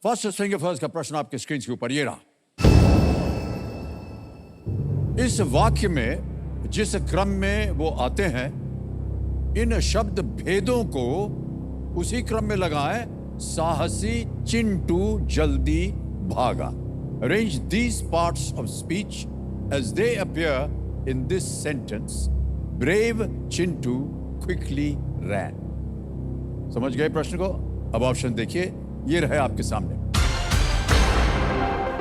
First swing first का प्रश्न आपके स्क्रीन के ऊपर ये रहा। इस वाक्य में जिस क्रम में वो आते हैं, इन शब्द भेदों को उसी क्रम में लगाएं। साहसी चिंटू जल्दी भागा। Arrange these parts of speech as they appear in this sentence. Brave Chintu quickly ran. समझ गए प्रश्न को? अब ऑप्शन देखिए, ये रहे आपके सामने।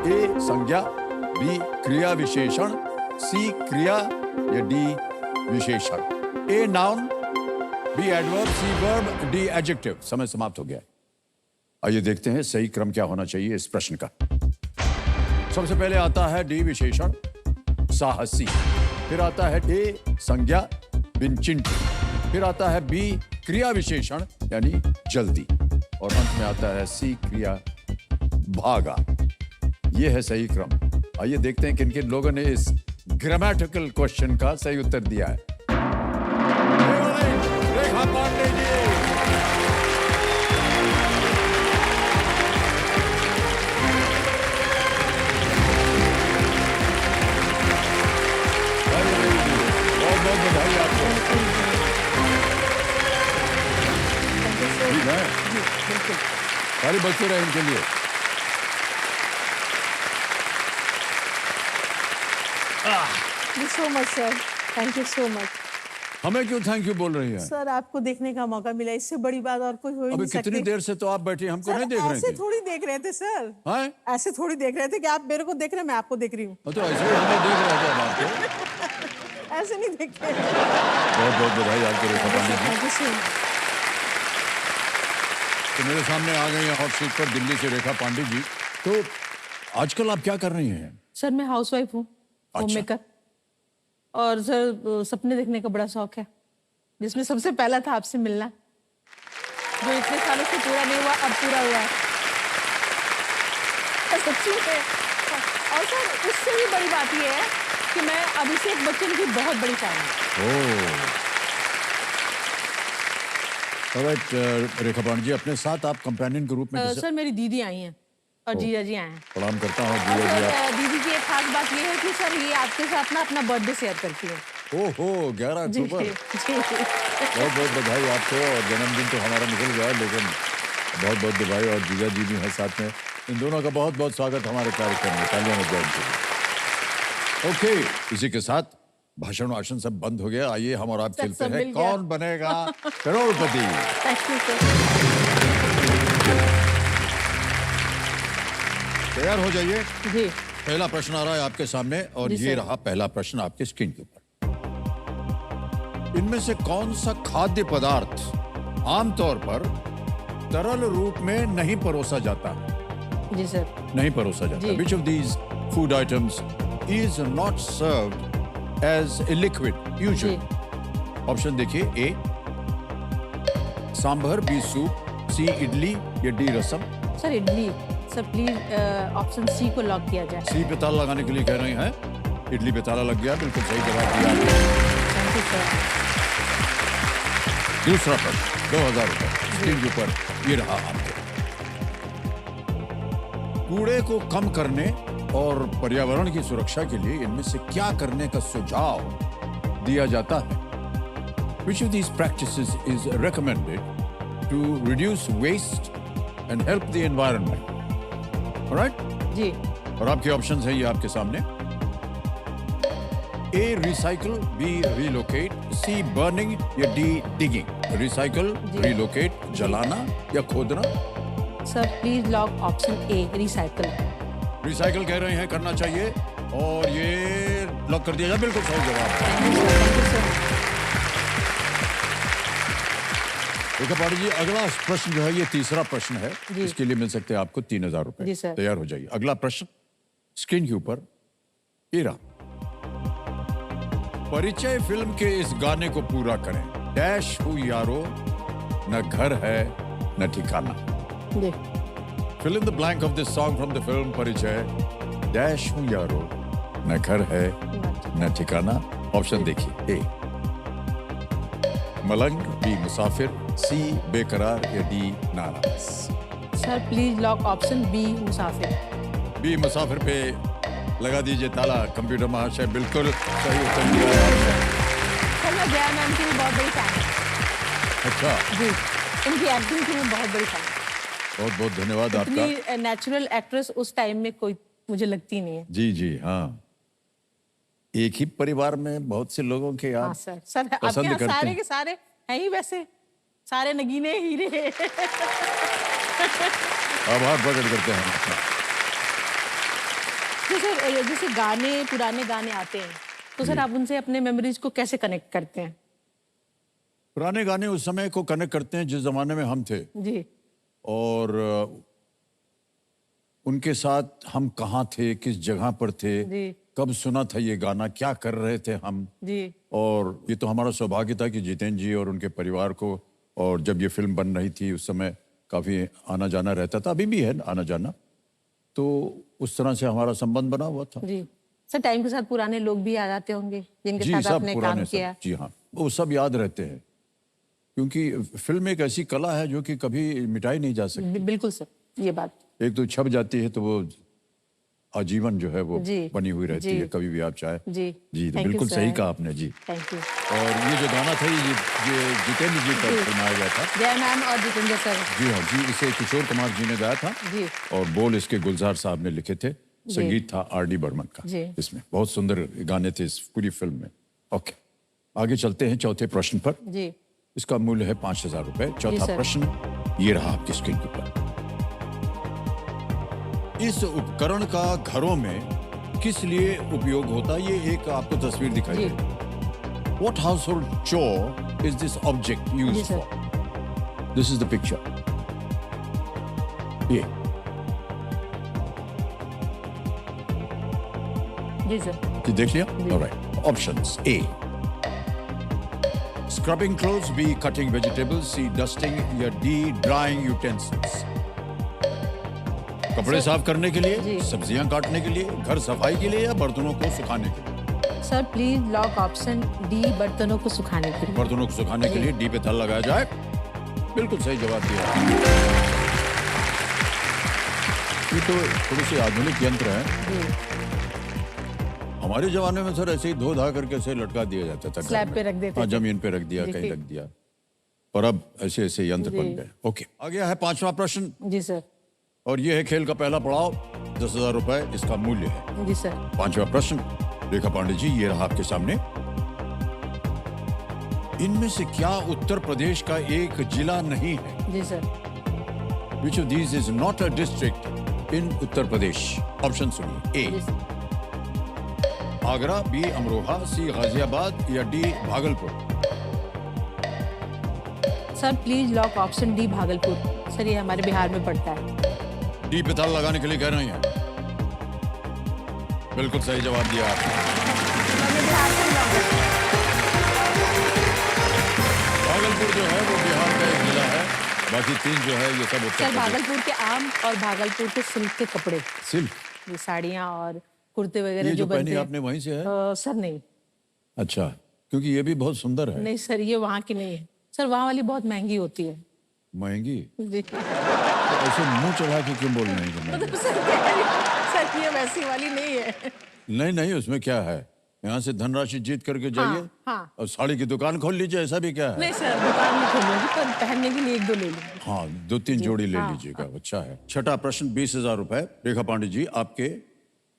ए संज्ञा, बी क्रिया विशेषण, सी क्रिया या डी विशेषण। A noun, B adverb, C verb, D adjective. समय समाप्त हो गया। आइए देखते हैं सही क्रम क्या होना चाहिए इस प्रश्न का। सबसे पहले आता है डी विशेषण साहसी, फिर आता है ए संज्ञा बिन चिंटू, फिर आता है बी क्रिया विशेषण यानी जल्दी, और अंत में आता है सी क्रिया भागा। यह है सही क्रम। आइए देखते हैं किन किन लोगों ने इस ग्रामेटिकल क्वेश्चन का सही उत्तर दिया है। रेखा पांडे जी, बहुत बहुत बधाई आपको। ठीक है, सारी बच्चे रहे इनके लिए। Thank you so much, sir. Thank you so much. हमें क्यों थैंक यू बोल रही हैं? सर, आपको देखने का मौका मिला, इससे बड़ी बात और कोई हो ही अभी नहीं सकती। कितनी देर से तो आप बैठे, हमको नहीं देख रहे ऐसे थे? थोड़ी देख रहे थे सर। हैं? ऐसे थोड़ी देख रहे थे कि आप मेरे को देख रहे हैं, मैं आपको देख रही हूँ। तो ऐसे ही हमें देख रहे थे आपको। ऐसे नहीं देखते। बहुत बहुत बधाई आपको रेखा पांडे जी। Thank you so much. तो मेरे सामने आ गई हैं हॉट सीट पर दिल्ली से रेखा पांडे जी। तो आजकल आप क्या कर रही हैं? सर, मैं हाउसवाइफ हूँ, होममेकर, और सर सपने देखने का बड़ा शौक है, जिसमें सबसे पहला था आपसे मिलना, जो इतने सालों से पूरा नहीं हुआ, अब पूरा हुआ है। सच्ची में। और सर, उससे भी बड़ी बात यह है कि मैं अभिषेक बच्चन की बहुत बड़ी फैन हूँ। ऑलराइट रेखा पांडे जी, अपने साथ आप कंपेनियन के रूप में सर, मेरी दीदी आई हैं और जीजा जी आए हैं। प्रणाम करता हूँ और जीजा जी। आप दीदी की एक खास बात ये है कि सर ये आपके साथ ना अपना बर्थडे शेयर करती है। ओहो 11 जी अक्टूबर। जी। बहुत बहुत बधाई आपको। और जन्मदिन तो हमारा निकल गया, लेकिन बहुत बहुत बधाई। और जीजा जी भी हैं साथ में। इन दोनों का बहुत बहुत स्वागत हमारे कार्यक्रम में। तालियां बजाएं इनके लिए। ओके, इसी के साथ भाषण वाषण सब बंद हो गया। आइए हम और आप खेलते सब हैं मिल गया। कौन बनेगा करोड़पति। Thank you sir. तैयार हो जाइए। जी पहला प्रश्न आ रहा है आपके सामने, और जी ये सर। रहा पहला प्रश्न आपके स्क्रीन के ऊपर। इनमें से कौन सा खाद्य पदार्थ आमतौर पर तरल रूप में नहीं परोसा जाता? जी सर। नहीं परोसा जाता। जी। Which of these food items is not served as a liquid usually? Option देखिए, A sambar, B soup, C idli या D rasam. Sir, idli. Sir please option C को लॉक किया जाए। सी पे ताला लगाने के लिए कह रही हैं। इडली पे ताला लग गया, बिल्कुल सही जवाब दिया। Thank you sir. दूसरा प्रश्न 2000 रुपए स्क्रीन के ऊपर ये रहा आपको। कूड़े को कम करने और पर्यावरण की सुरक्षा के लिए इनमें से क्या करने का सुझाव दिया जाता है? Which of these practices is recommended to reduce waste and help the environment? All right? जी और आपके ऑप्शंस हैं ये आपके सामने। ए रिसाइकल, बी रिलोकेट, सी बर्निंग या डी डिगिंग। रिसाइकल, रिलोकेट, जलाना या खोदना। Sir, please lock option A, recycle. Recycle कह रहे हैं, करना चाहिए, और ये लॉक कर दिया जाए। बिल्कुल सही जवाब। Thank you sir. Thank you sir. Rekha Pandey ji, अगला प्रश्न जो है ये तीसरा प्रश्न है। जी। इसके लिए मिल सकते हैं आपको 3000 रुपए। जी सर। तैयार हो जाइए। अगला प्रश्न स्क्रीन के ऊपर ये रहा। परिचय फिल्म के इस गाने को पूरा करें। डैश हूँ यारो, न घर है न ठिकाना। जी Fill in the blank of this song from the film परिचय। डैश हूँ यारो, न घर है न ठिकाना। ऑप्शन देखिए, ए मलंग, बी मुसाफिर, सी बेकरार या डी नाराज। Sir please lock option B मुसाफिर। बी मुसाफिर पे लगा दीजिए ताला। कंप्यूटर महाशय बिल्कुल सही उत्तर दिया है आपने। सर मैं जया मैम की भी बहुत बड़ी फैन हूँ। अच्छा, जी, उनकी एक्टिंग की मैं बहुत बड़ी फैन हूँ। बहुत बहुत धन्यवाद आपका। इतनी नेचुरल एक्ट्रेस उस टाइम में कोई मुझे लगती नहीं है। जी जी हाँ, एक ही परिवार में बहुत से लोगों के हाँ आप सर, सर आपके पसंद यहाँ करते सारे हैं। के सारे हैं ही वैसे, सारे नगीने हीरे। आभार प्रकट करते हैं। तो सर जैसे गाने, पुराने गाने आते हैं तो सर आप उनसे अपने मेमोरीज को कैसे कनेक्ट करते हैं? पुराने गाने उस समय को कनेक्ट करते हैं जिस जमाने में हम थे, जी और उनके साथ हम कहाँ थे, किस जगह पर थे, जी कब सुना था ये गाना, क्या कर रहे थे हम। जी और ये तो हमारा सौभाग्य था कि जितेंद्र जी और उनके परिवार को, और जब ये फिल्म बन रही थी उस समय काफ़ी आना जाना रहता था, अभी भी है आना जाना, तो उस तरह से हमारा संबंध बना हुआ था। जी सर, टाइम के साथ पुराने लोग भी आ जाते होंगे जिनके जी साथ सब आपने काम पुराने किया। सब, जी हाँ, वो सब याद रहते हैं, क्योंकि फिल्म एक ऐसी कला है जो कि कभी मिटाई नहीं जा सकती। बिल्कुल सर, ये बात। एक तो छप जाती है तो वो आजीवन जो है वो जी, बनी हुई रहती जी, है, कभी भी आप चाहे। जी जी, तो thank you, बिल्कुल sir. सही कहा आपने जी। Thank you. और ये जो गाना था ये जितेंद्र जी पर जी। फिल्माया गया था। जय मैम और जितेंद्र सर। जी हाँ जी, इसे किशोर कुमार जी ने गाया था, जी और बोल इसके गुलजार साहब ने लिखे थे, संगीत था आर डी बर्मन का। जी। इसमें बहुत सुंदर गाने थे इस पूरी फिल्म में। ओके, आगे चलते हैं चौथे प्रश्न पर। जी इसका मूल्य है 5,000 रुपए। चौथा सर। प्रश्न ये रहा आपकी स्क्रीन के ऊपर। इस उपकरण का घरों में किस लिए उपयोग होता है? ये एक आपको तस्वीर दिखाई जी। दे। What household chore is this object जी used sir. for? This is the picture. ये जी सर। ये देख लिया? जी। All right. Options: A, scrubbing clothes, B, cutting vegetables, C, dusting, या D, drying utensils. कपड़े साफ करने के लिए, जी। सब्जियां काटने के लिए, घर सफाई के लिए, या बर्तनों को सुखाने के लिए? Sir please lock option D, बर्तनों को सुखाने के लिए। बर्तनों को सुखाने के लिए डी पे थल लगाया जाए। बिल्कुल सही जवाब दिया। ये तो थोड़ी सी आधुनिक यंत्र है। जी, हमारे जमाने में सर ऐसे ही धो धा करके ऐसे लटका दिया जाता था घर स्लैब में। पे रख देते हाँ, थे। जमीन पे रख दिया, जी, कहीं ठीक। रख दिया, और अब ऐसे ऐसे यंत्र बन जी। गए। ओके, आ गया है पांचवा प्रश्न, जी सर। और ये है खेल का पहला पड़ाव। 10,000 रुपए इसका मूल्य है। जी सर। पांचवा प्रश्न, रेखा पांडे जी, ये रहा आपके सामने। इनमें से क्या उत्तर प्रदेश का एक जिला नहीं है? जी sir. Which of these is not a district in Uttar Pradesh? Option सुनिए। जी A, sir. Agra, B, Amroha, C, Ghaziabad, या D, Bhagalpur? Sir please lock option D, Bhagalpur. Sir ये हमारे बिहार में पड़ता है। डी पे ताला लगाने के लिए कह रही हैं। बिल्कुल सही जवाब दिया आपने। मैंने बिहार से लॉक किया। भागलपुर जो है वो बिहार का एक जिला है, बाकी तीन जो है ये सब उत्तर सर प्रदेश। भागलपुर के आम और भागलपुर के सिल्क के कपड़े, सिल्क, ये साड़ियाँ और कुर्ते वगैरह ये जो जो पहनी बनते हैं। आपने वहीं से है? सर नहीं, अच्छा, क्योंकि ये भी बहुत सुंदर है। नहीं सर ये वहाँ की नहीं है। सर वहाँ वाली बहुत महंगी होती है। महंगी? जी तो ऐसे मुंह चढ़ा के क्यों बोल रहे हैं कि महंगी? सर ये वैसी वाली नहीं है। नहीं नहीं, उसमें क्या है, यहाँ से धनराशि जीत करके जाइए, हाँ। और साड़ी की दुकान खोल लीजिए, ऐसा भी क्या है? नहीं सर दुकान नहीं खोलूंगी, पर पहनने के लिए एक दो ले लूंगी। हाँ, 2-3 जोड़ी ले हाँ, लीजिएगा। अच्छा है। छठा प्रश्न, 20,000 रुपए। रेखा पांडे जी, आपके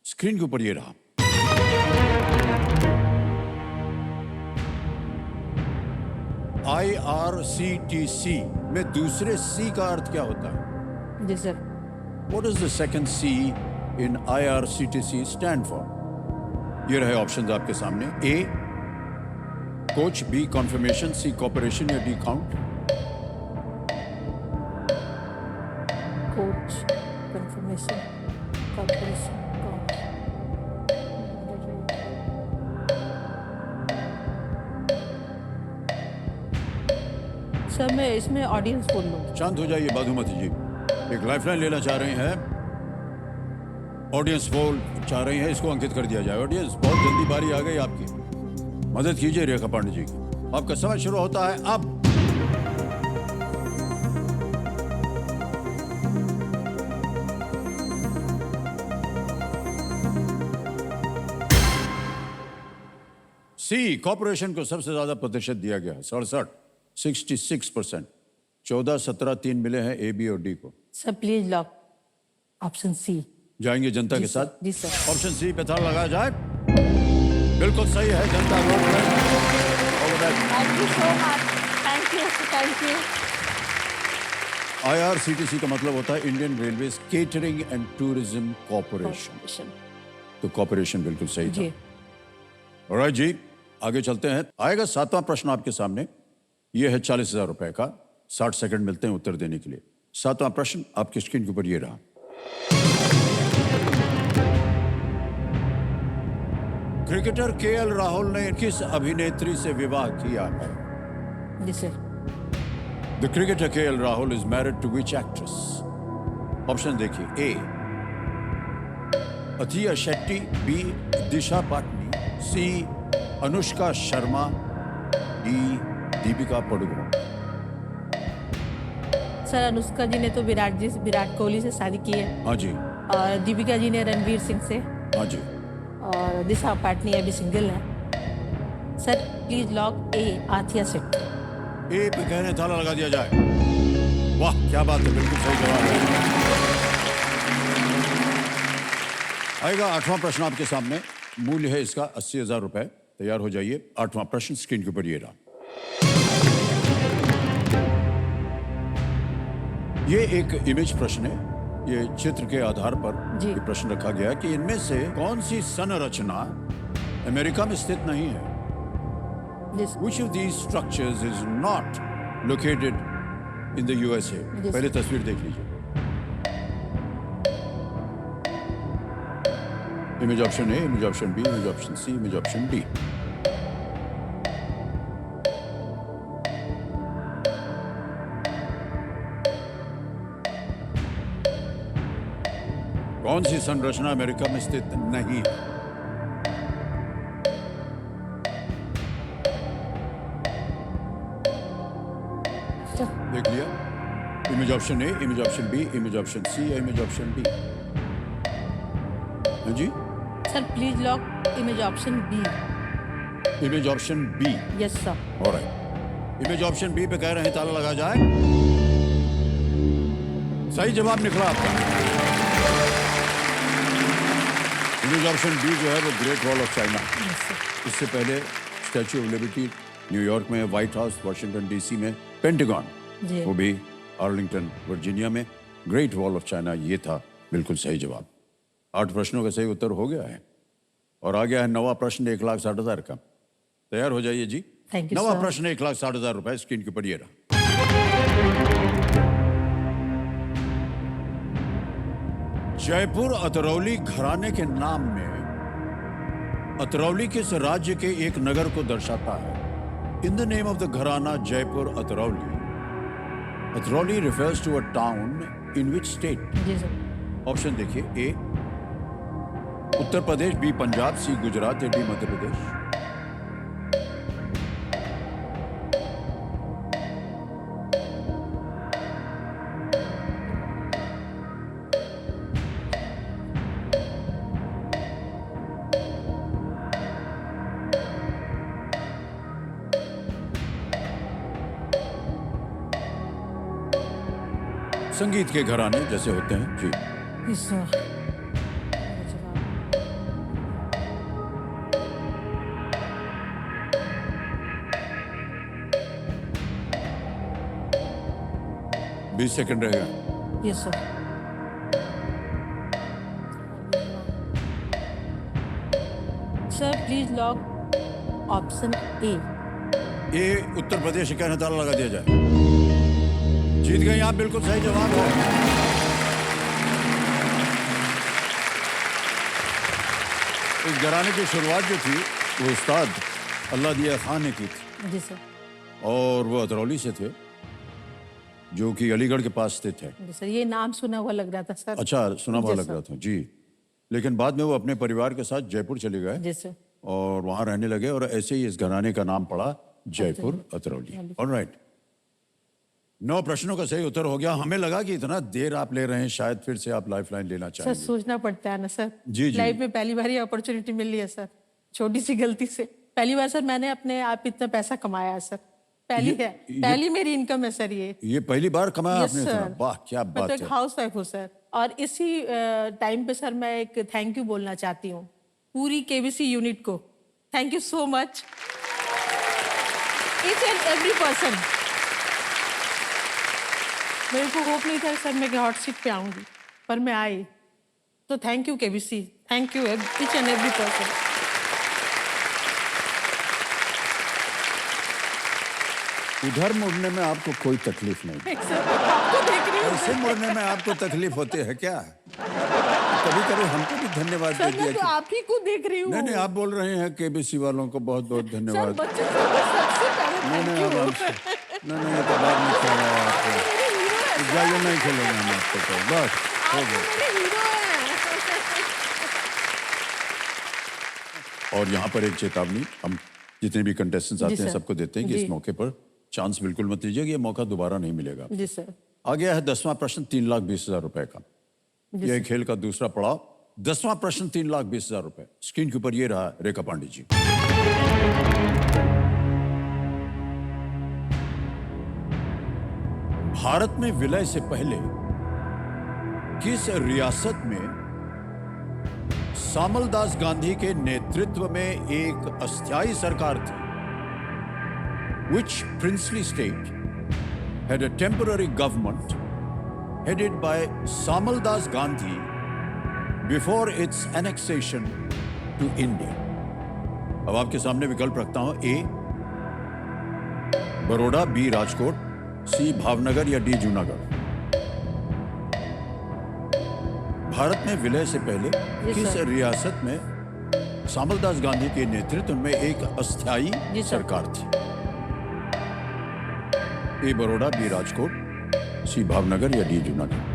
स्क्रीन के ऊपर ये रहा। IRCTC में दूसरे C का अर्थ क्या होता है? जी sir. What does the second C in IRCTC stand for? ये रहे ऑप्शंस आपके सामने। A, coach, B, confirmation, C, cooperation, या D, count? Coach, confirmation, corporation, sir मैं इसमें ऑडियंस बोल लूँ। शांत हो जाइए बाधुमती जी, एक लाइफलाइन लेना चाह रही हैं, ऑडियंस पोल चाह रही हैं, इसको अंकित कर दिया जाए। ऑडियंस, बहुत जल्दी बारी आ गई आपकी, मदद कीजिए रेखा पांडे जी की। आपका समय शुरू होता है अब। सी कॉर्पोरेशन को सबसे ज्यादा प्रतिशत दिया गया है 66%। 14, 17, 3 मिले हैं ए, बी और डी को। Sir please lock option C. जाएंगे जनता के साथ। जी सर। ऑप्शन सी पे ताला लगाया जाए। बिल्कुल सही है, जनता वोट में। Thank you so much, thank you, thank you. IRCTC का मतलब होता है Indian railway catering and tourism corporation. तो कॉर्पोरेशन बिल्कुल सही जी। था। ऑलराइट जी, आगे चलते हैं। आएगा 7वां प्रश्न आपके सामने। यह है 40,000 रुपए का। 60 सेकंड मिलते हैं उत्तर देने के लिए। 7वां प्रश्न आपकी स्क्रीन के ऊपर ये रहा। क्रिकेटर KL राहुल ने किस अभिनेत्री से विवाह किया है? जी sir. The cricketer KL Rahul is married to which actress? Option देखिए। A. Athiya Shetty, B. Disha Patani, C. Anushka Sharma, D. Deepika Padukone. Sir Anushka ji ने तो विराट कोहली से शादी की है हाँ जी, और दीपिका जी ने रणवीर सिंह से, हाँ जी। और दिशा पाटनी अभी सिंगल है। सर प्लीज लॉक ए आथिया शेट्टी। ए पे कहने ताला लगा दिया जाए। वाह क्या बात है, बिल्कुल सही जवाब है। आएगा 8वां प्रश्न आपके सामने। मूल्य है इसका 80,000 रुपए। तैयार हो जाइए। 8वां प्रश्न स्क्रीन के ऊपर ये रहा। ये एक इमेज प्रश्न है। ये चित्र के आधार पर जी। ये प्रश्न रखा गया कि इनमें से कौन सी संरचना अमेरिका में स्थित नहीं है? Yes. Which of these structures is not located in the USA? Yes. पहले तस्वीर देख लीजिए। Image option A, image option B, image option C, image option D. कौन सी संरचना अमेरिका में स्थित नहीं है? देख लिया। Image option A, image option B, image option C या इमेज ऑप्शन डी? हाँ जी, sir please lock image option B. Image option B. Yes sir. Alright, image option B पे कह रहे हैं ताला लगा जाए। सही जवाब निकला आपका। इमेज ऑप्शन बी जो है वो ग्रेट वॉल ऑफ चाइना। इससे पहले स्टैच्यू ऑफ लिबर्टी न्यूयॉर्क में, व्हाइट हाउस वाशिंगटन DC में, पेंटागन जी। वो भी आर्लिंगटन वर्जीनिया में। ग्रेट वॉल ऑफ चाइना ये था बिल्कुल सही जवाब। 8 प्रश्नों का सही उत्तर हो गया है और आ गया है 9वां प्रश्न 1,60,000 का। तैयार हो जाइए जी। Thank you, 9वां sir. प्रश्न 1,60,000 रुपए स्क्रीन के ऊपर ये रहा। जयपुर अतरौली घराने के नाम में अतरौली किस राज्य के एक नगर को दर्शाता है? In the name of the gharana Jaipur Atrauli, Atrauli refers to a town in which state? जी सर। ऑप्शन देखिए। A Uttar Pradesh, B Punjab, C Gujarat या डी मध्य प्रदेश। संगीत के घराने जैसे होते हैं जी। Yes sir. बीस सेकंड रहेगा। Yes sir. Sir please lock option A. A Uttar Pradesh कहने ताला लगा दिया जाए। जीत गई आप, बिल्कुल सही जवाब है। इस घराने की शुरुआत जो थी वो उस्ताद अल्लाह दिया खान ने की थी जी सर। और वो अतरौली से थे जो कि अलीगढ़ के पास स्थित है। जी सर, ये नाम सुना हुआ लग रहा था सर। अच्छा, सुना हुआ जी लग सर। रहा था जी। लेकिन बाद में वो अपने परिवार के साथ जयपुर चले गए जी सर। और वहां रहने लगे और ऐसे ही इस घराने का नाम पड़ा जयपुर अतरौली। ऑलराइट, 9 प्रश्नों का सही उत्तर हो गया। हमें लगा कि इतना देर आप ले रहे हैं, शायद फिर से आप लाइफलाइन लेना सर चाहेंगे। सोचना पड़ता है ना सर। जी, जी। लाइफ में पहली बार ही अपॉर्चुनिटी मिल रही है सर, छोटी सी गलती से पहली बार सर मैंने अपने आप इतना पैसा कमाया है सर, पहली मेरी इनकम है सर ये पहली बार कमाया यस आपने इतना? सर। वाह क्या मैं बात तो एक है। हाउस वाइफ हूँ सर, और इसी टाइम पे सर मैं एक थैंक यू बोलना चाहती हूँ पूरी केबीसी यूनिट को। Thank you so much, each and every person. मेरे को होप नहीं था सर मैं हॉट सीट पे आऊंगी, पर मैं आई, तो thank you KBC, thank you each and every person. उधर मुड़ने में आपको कोई तकलीफ नहीं, आपको देख रही हूँ ऐसे मुड़ने में आपको तकलीफ होती है क्या? कभी कभी हमको भी धन्यवाद दे सर, दिया मैं तो कि- आप ही को देख रही हूँ। नहीं आप बोल रहे हैं केबीसी वालों को बहुत बहुत सर धन्यवाद। बच्चों को सबसे पहले नहीं थैंक यू। नहीं ये तो बाद में खेल रहा है आपको। मेरे हीरो है सर। जाइए नहीं खेलेंगे हम आपको तो बस हो आप गया। तो मेरे हीरो हैं। और यहाँ पर एक चेतावनी हम जितने भी कंटेस्टेंट्स आते जी हैं सर। सबको देते हैं कि जी। इस मौके पर चांस बिल्कुल मत लीजिएगा, ये मौका दोबारा नहीं मिलेगा। जी सर। आ गया है 10वां प्रश्न 3,20,000 रुपए का। जी यह खेल का दूसरा पड़ाव। 10वां प्रश्न 3,20,000 रुपए। स्क्रीन के ऊपर ये रहा रेखा पांडे जी। भारत में विलय से पहले किस रियासत में सामलदास गांधी के नेतृत्व में एक अस्थायी सरकार थी? Which princely state had a temporary government headed by Samaldas Gandhi before its annexation to India? अब आपके सामने विकल्प रखता हूं, ए बड़ौदा, बी राजकोट, सी भावनगर या डी जूनागढ़। भारत में विलय से पहले जी किस सर। रियासत में सामलदास गांधी के नेतृत्व में एक अस्थायी जी सर। सरकार थी? ए बड़ौदा, बी राजकोट, सी भावनगर या डी जूनागढ़।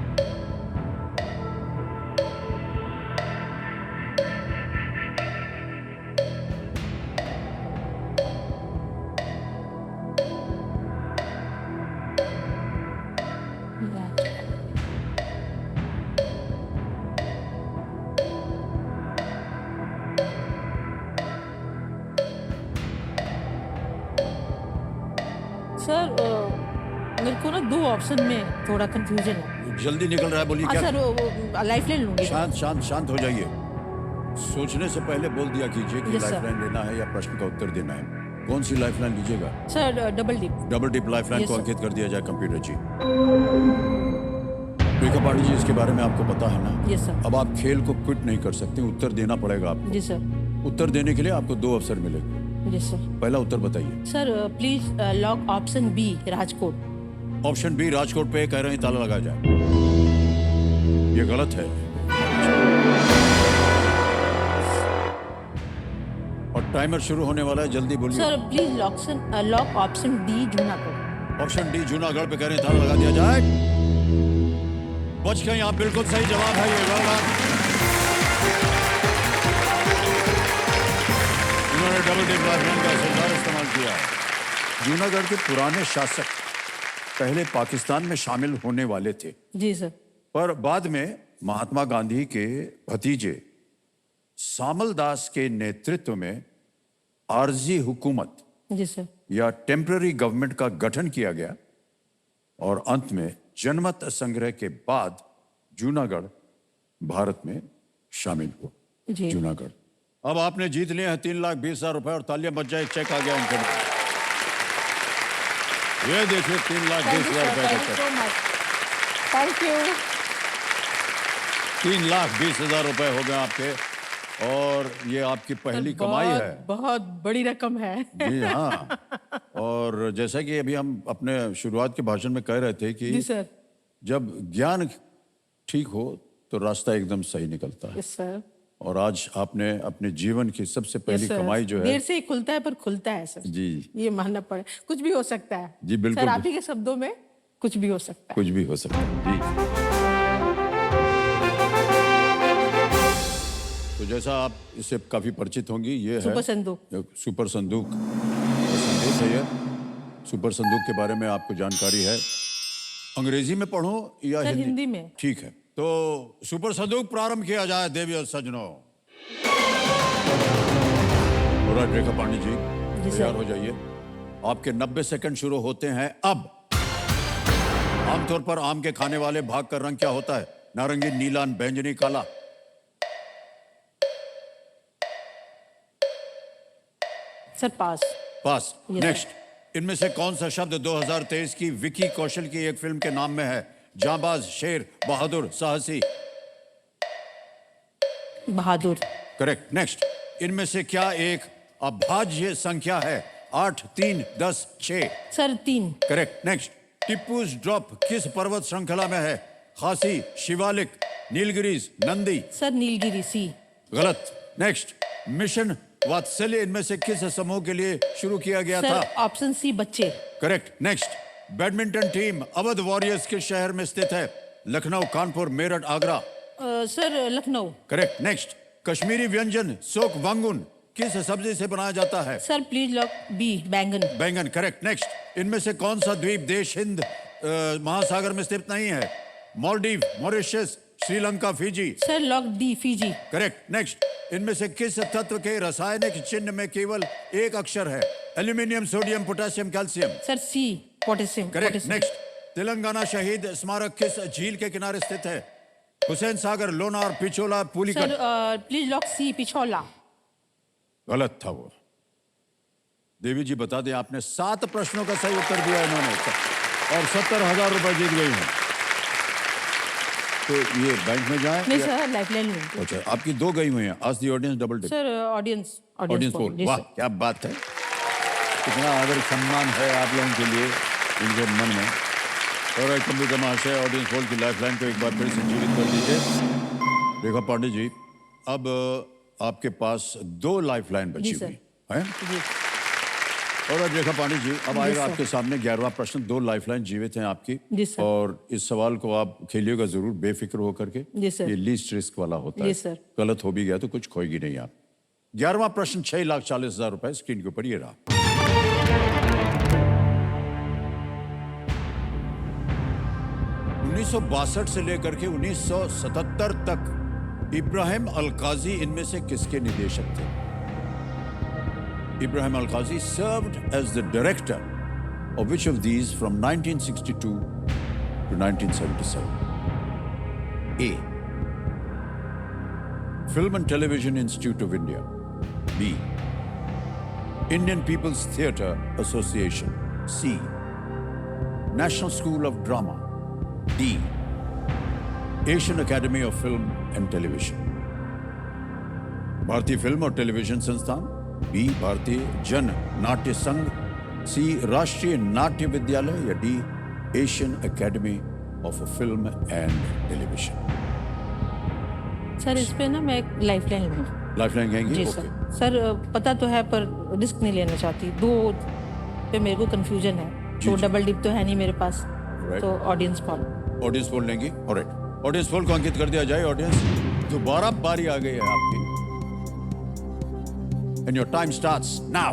सर मेरे को ना दो ऑप्शन में थोड़ा कंफ्यूजन है। जल्दी निकल रहा है, बोलिए हाँ क्या? सर, लाइफ लाइन लूंगी। शांत शांत शांत हो जाइए। सोचने से पहले बोल दिया कीजिए कि Yes, sir. लाइफलाइन लेना है या प्रश्न का उत्तर देना है। कौन सी लाइफलाइन लीजिएगा? Sir double dip. Double dip lifeline Yes, को sir. अंकित कर दिया जाए कंप्यूटर जी। रेखा पांडे जी, इसके बारे में आपको पता है ना? Yes sir. अब आप खेल को क्विट नहीं कर सकते, उत्तर देना पड़ेगा आपको। जी सर। उत्तर देने के लिए आपको 2 अवसर मिलेंगे। जी सर। पहला उत्तर बताइए। Sir please lock option B Rajkot. Option B Rajkot पे कह रहे हैं ताला लगा जाए। ये गलत है और टाइमर शुरू होने वाला है, जल्दी बोलिए। Sir please lock option D Junagadh. Option D Junagadh पे कह रहे हैं ताला लगा दिया जाए। बच गए आप, बिल्कुल सही जवाब है ये। उन्होंने डबल डिप लाइफलाइन का असरदार इस्तेमाल किया। जूनागढ़ के पुराने शासक पहले पाकिस्तान में शामिल होने वाले थे, जी सर। पर बाद में महात्मा गांधी के भतीजे सामलदास के नेतृत्व में आरजी हुकूमत जी सर। या टेम्पररी गवर्नमेंट का गठन किया गया और अंत में जनमत संग्रह के बाद जूनागढ़ भारत में शामिल हुआ। जी। जूनागढ़। अब आपने जीत लिए हैं 3,20,000 रुपए और तालियां बज जाए, एक चेक आ गया इनके लिए। ये देखिए 3,20,000 रुपए का चेक। Thank you. 3,20,000 रुपए हो गए आपके और ये आपकी पहली कमाई है। बहुत बड़ी रकम है। जी हाँ। और जैसा कि अभी हम अपने शुरुआत के भाषण में कह रहे थे कि जी सर। जब ज्ञान ठीक हो तो रास्ता एकदम सही निकलता है। Yes sir. और आज आपने अपने जीवन की सबसे पहली कमाई जो है। देर से ही खुलता है पर खुलता है सर। जी। ये मानना पड़े, कुछ भी हो सकता है। जी, बिल्कुल। सर आप ही के शब्दों में कुछ भी हो सकता है। कुछ भी हो सकता है जी। तो जैसा आप इससे काफी परिचित होंगी, ये सुपर है संदूक। सुपर संदूक। संदेश है ये। सुपर संदूक के बारे में आपको जानकारी है? अंग्रेजी में पढ़ो या सर हिंदी में। ठीक है, तो सुपर संदूक प्रारंभ किया जाए देवी और सज्जनों। और रेखा पांडे जी जी सर। तैयार हो जाइए। आपके 90 सेकंड शुरू होते हैं अब। आमतौर पर आम के खाने वाले भाग का रंग क्या होता है? नारंगी, नीला, बैंगनी, काला। सर पास। पास। Yes, नेक्स्ट, इनमें से कौन सा शब्द 2023 की विकी कौशल की एक फिल्म के नाम में है? जांबाज, शेर, बहादुर, साहसी। बहादुर। करेक्ट। नेक्स्ट, इनमें से क्या एक अभाज्य संख्या है? 8, 3, 10, 6। सर 3। करेक्ट। नेक्स्ट, टिप्पूज ड्रॉप किस पर्वत श्रृंखला में है? खासी, शिवालिक, नीलगिरीज, नंदी। सर नीलगिरी सी। गलत। नेक्स्ट, मिशन वात्सल्य इनमें से किस समूह के लिए शुरू किया गया था? सर ऑप्शन सी बच्चे। Correct. Next, badminton team Awadh warriors किस शहर में स्थित है? Lucknow, Kanpur, Meerut, Agra. Sir Lucknow. Correct. Next, Kashmiri व्यंजन सोक वांगुन किस सब्जी से बनाया जाता है? सर प्लीज लॉक बी बैंगन। बैंगन। करेक्ट। नेक्स्ट, इनमें से कौन सा द्वीप देश हिंद महासागर में स्थित नहीं है? Maldives, Mauritius, Sri Lanka, Fiji. Sir lock D Fiji. Correct. Next, इनमें से किस तत्व के रासायनिक चिन्ह में केवल एक अक्षर है? Aluminium, sodium, potassium, calcium. Sir C potassium. Correct. Next, Telangana शहीद स्मारक किस झील के किनारे स्थित है? Hussain Sagar, Lonar, Pichola, Pulicat. Sir please lock C Pichola. गलत था वो। देवी जी बता दें, आपने 7 प्रश्नों का सही उत्तर दिया इन्होंने और 70,000 रुपए जीत गई हैं। तो ये बैंक में जाए? नहीं सर लाइफलाइन में। अच्छा, आपकी 2 गई हुई हैं। आज the audience double tick. Sir audience audience poll. वाह क्या बात है, कितना आदर सम्मान है आप लोगों के लिए इनके मन में। और कंप्यूटर महाशय ऑडियंस पोल की लाइफलाइन को एक बार फिर से जीवित कर दीजिए। रेखा पांडे जी, अब आपके पास 2 लाइफलाइन बची जी सर। हुई हैं। जी और अब रेखा पांडे जी, अब आएगा आपके सामने 11वां प्रश्न। 2 लाइफलाइन जीवित हैं आपकी। जी सर। और इस सवाल को आप खेलिएगा जरूर बेफिक्र होकर के। जी सर। ये लीस्ट रिस्क वाला होता जी है। सर। गलत हो भी गया तो कुछ खोएगी नहीं आप। 11वां प्रश्न 6,40,000 रुपए स्क्रीन के ऊपर ये रहा। (1962) से लेकर के 1977 तक इब्राहिम अल-काजी इनमें से किसके निदेशक थे? Ibrahim Al-Qazi served as the director of which of these from 1962 to 1977? A. Film and Television Institute of India. B. Indian People's Theatre Association. C. National School of Drama. D. Asian Academy of Film and Television. भारतीय film और television संस्थान। B. भारतीय जन नाट्य संघ। सी. राष्ट्रीय नाट्य विद्यालय। या D. Asian academy of film and television. Sir इस पे ना मैं एक लाइफलाइन लूँ। लाइफलाइन कहेंगे? जी सर। सर पता तो है पर रिस्क नहीं लेना चाहती। 2 पे मेरे को कंफ्यूजन है तो डबल डिप तो है नहीं मेरे पास। तो ऑडियंस पोल। ऑडियंस पोल लेंगी? ऑलराइट, ऑडियंस पोल को अंकित कर दिया जाए। ऑडियंस, दोबारा बारी आ गई है आपकी। And your time starts now.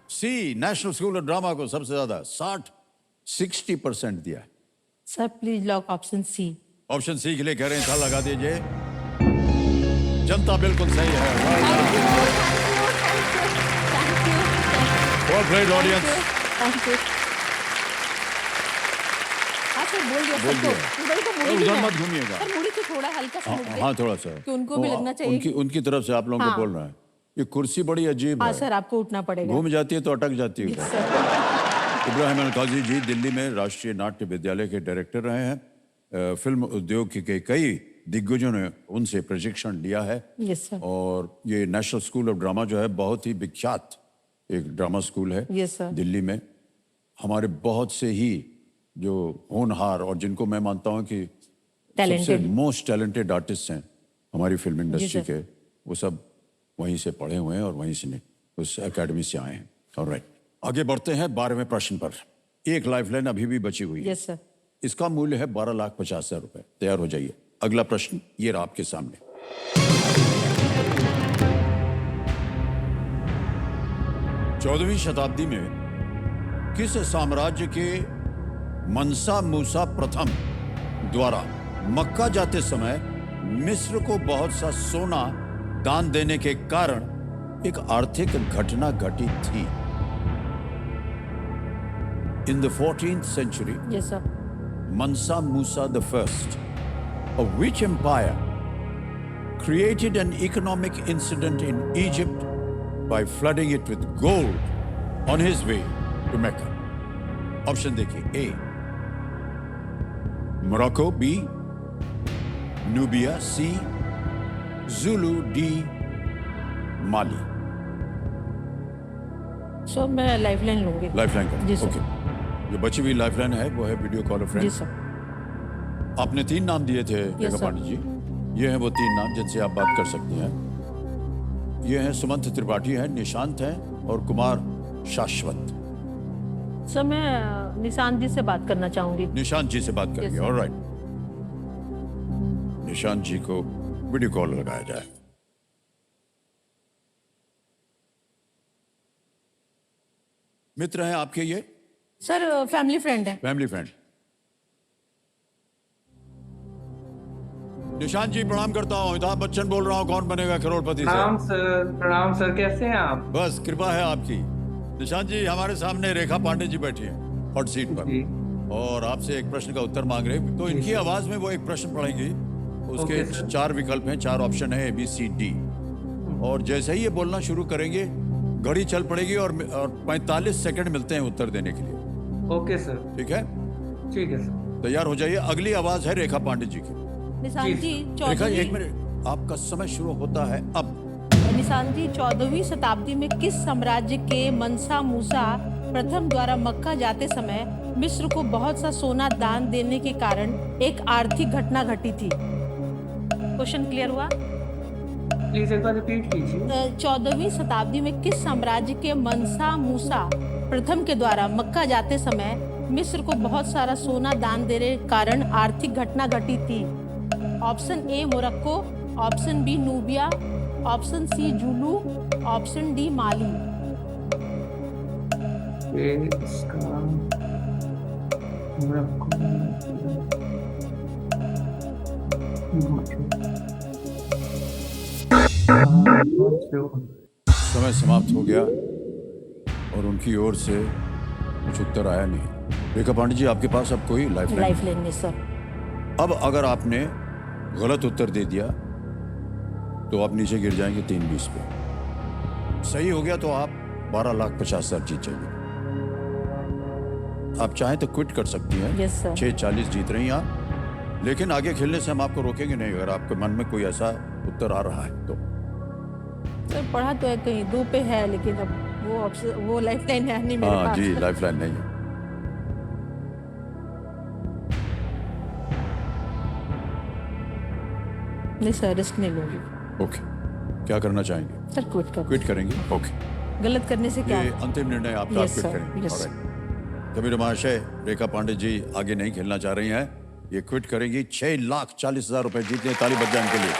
C. National school of drama को सबसे ज्यादा 60% दिया है। Sir please lock option C. Option C के लिए कह रहे हैं, था लगा दीजिए। जनता बिल्कुल सही है। बहुत ग्रेट ऑडियंस। Thank you. हाँ सर बोल दिया बोल सबको। दिया। उधर को मुड़ी भी उधर है। मत घूमिएगा। सर मुड़ी से थोड़ा हल्का सा मुड़ दे। हाँ थोड़ा सा कि उनको भी लगना चाहिए। उनकी तरफ से आप लोगों को हाँ। बोल रहा है। ये कुर्सी बड़ी अजीब हाँ है, सर आपको उठना पड़ेगा। घूम जाती है तो अटक जाती है। इब्राहिम अल-काजी जी दिल्ली में राष्ट्रीय नाट्य विद्यालय के डायरेक्टर रहे हैं। फिल्म उद्योग के कई दिग्गजों ने उनसे प्रशिक्षण लिया है। Yes sir. और ये नेशनल स्कूल ऑफ ड्रामा जो है बहुत ही विख्यात एक ड्रामा स्कूल है यस सर। दिल्ली में। हमारे बहुत से ही जो होनहार और जिनको मैं मानता हूं कि सबसे टैलेंटेड मोस्ट टैलेंटेड आर्टिस्ट हैं हमारी फिल्म इंडस्ट्री सर। के, वो सब वहीं से पढ़े हुए हैं और वहीं से उस एकेडमी से आए हैं। ऑलराइट, आगे बढ़ते हैं 12वें प्रश्न पर। एक लाइफलाइन अभी भी बची हुई है। Yes sir. इसका मूल्य है 12,50,000 रुपए। तैयार हो जाइए। अगला प्रश्न ये रहा आपके सामने। 14वीं शताब्दी में किस साम्राज्य के मनसा मूसा प्रथम द्वारा मक्का जाते समय मिस्र को बहुत सा सोना दान देने के कारण एक आर्थिक घटना घटी थी? In the 14th century, yes sir. Mansa Musa I of which empire created an economic incident in Egypt by flooding it with gold on his way to Mecca? Option देखिए, A Morocco, B Nubia, C Zulu, D Mali. सो मैं lifeline लूंगी। Lifeline का जी sir. Okay. जो बची हुई lifeline है वो है वीडियो कॉल जी फ्रेंड। सर। आपने 3 नाम दिए थे रेखा सर। पांडे जी, ये हैं वो 3 नाम जिनसे आप बात कर सकती हैं। ये हैं सुमंत त्रिपाठी हैं, निशांत हैं और कुमार शाश्वत। सर मैं निशांत जी से बात करना चाहूंगी। निशांत जी से बात करेंगे। sir. ऑलराइट, निशांत जी को वीडियो कॉल लगाया जाए। मित्र हैं आपके ये? सर फैमिली फ्रेंड है। Family friend. निशांत जी प्रणाम करता हूँ, अमिताभ बच्चन बोल रहा हूँ, कौन बनेगा करोड़पति से। प्रणाम सर, कैसे हैं आप? बस कृपा है आपकी। निशांत जी हमारे सामने रेखा पांडे जी बैठी हैं हॉट सीट पर जी। और आपसे एक प्रश्न का उत्तर मांग रहे हैं। तो इनकी आवाज में वो एक प्रश्न पढ़ेंगी, उसके ओके, सर। 4 विकल्प हैं, 4 ऑप्शन है, ABCD। और जैसे ही ये बोलना शुरू करेंगे घड़ी चल पड़ेगी और 45 सेकंड मिलते हैं उत्तर देने के लिए। ओके सर, ठीक है, ठीक है सर। तैयार हो जाइए। अगली आवाज है रेखा पांडे जी की। निशांत जी रेखा 14वीं 1 मिनट, आपका समय शुरू होता है अब। निशांत जी 14वीं शताब्दी में किस साम्राज्य के मनसा मूसा प्रथम द्वारा मक्का जाते समय मिस्र को बहुत सा सोना दान देने के कारण एक आर्थिक घटना घटी थी? क्वेश्चन क्लियर हुआ? प्लीज एक बार रिपीट कीजिए। 14वीं शताब्दी में किस साम्राज्य के मनसा मूसा प्रथम के द्वारा मक्का जाते समय मिस्र को बहुत सारा सोना दान देने के कारण आर्थिक घटना घटी थी? Option A Morocco, option B Nubia, option C Zulu, option D Mali. इसका समय समाप्त हो गया और उनकी ओर से कुछ उत्तर आया नहीं। रेखा पांडे जी आपके पास अब कोई लाइफलाइन? लाइफलाइन में सर। अब अगर आपने गलत उत्तर दे दिया तो आप नीचे गिर जाएंगे 320 पे। सही हो गया तो आप 12,50,000 जीत जाएंगे। आप चाहें तो क्विट कर सकती हैं। Yes sir. 640 जीत रही हैं आप, लेकिन आगे खेलने से हम आपको रोकेंगे नहीं अगर आपके मन में कोई ऐसा उत्तर आ रहा है तो। सर पढ़ा तो है कहीं 2 पे है, लेकिन अब वो ऑप्शन वो लाइफलाइन है नहीं मेरे हाँ पास। जी, लाइफलाइन नहीं है। नहीं सर, रिस्क नहीं लूंगी। ओके, क्या करना चाहेंगे? सर क्विट कर। क्विट करेंगे? ओके, गलत करने से क्या? ये अंतिम निर्णय आपका। Yes, quit sir. करेंगे? Yes. Alright. कबीर महाशय, रेखा पांडे जी आगे नहीं खेलना चाह रही हैं, ये क्विट करेंगी। 6,40,000 रुपए जीतने, ताली बज जाए इनके लिए।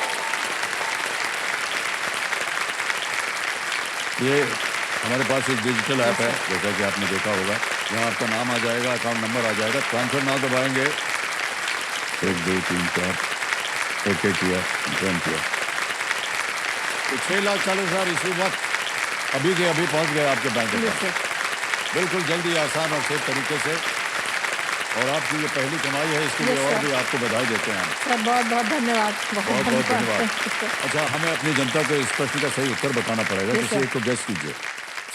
ये हमारे पास एक डिजिटल ऐप है, जैसा कि आपने देखा होगा, यहाँ आपका नाम आ जाएगा, अकाउंट नंबर आ जाएगा, ट्रांसफर नाउ दबाएंगे। 1 2 3 4 ओके किया, कंफर्म किया। तो 6,40,000 इसी वक्त अभी के अभी पहुंच गए आपके बैंक Yes, में। sir. बिल्कुल जल्दी, आसान और सेफ तरीके से। और आपकी ये पहली कमाई है, इसके लिए Yes, और sir. भी आपको बधाई देते हैं हम। सर बहुत बहुत धन्यवाद। बहुत बहुत धन्यवाद। अच्छा, हमें अपनी जनता को इस प्रश्न का सही उत्तर बताना पड़ेगा, Yes, जिसे sir. एक को गेस कीजिए।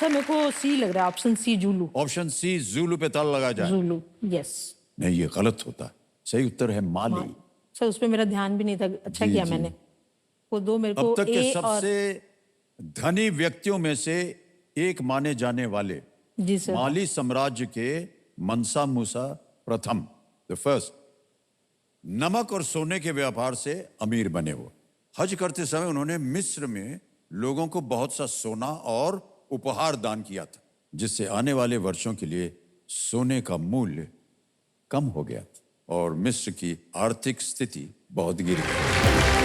सर मेरे को सी लग रहा है, option C Zulu. Option C Julu पे ताला लगा जाए। जुलू, यस। नहीं, ये गलत होता है। सही उत्तर है माली। सर उसपे मेरा ध्यान भी नहीं था। अच्छा जी, किया जी। मैंने वो 2 मेरे अब को तक के ए और सबसे धनी व्यक्तियों में से एक माने जाने वाले जी सर। माली साम्राज्य के मनसा मूसा प्रथम द फर्स्ट नमक और सोने के व्यापार से अमीर बने। वो हज करते समय उन्होंने मिस्र में लोगों को बहुत सा सोना और उपहार दान किया था, जिससे आने वाले वर्षों के लिए सोने का मूल्य कम हो गया और मिस्र की आर्थिक स्थिति बहुत गिर गई।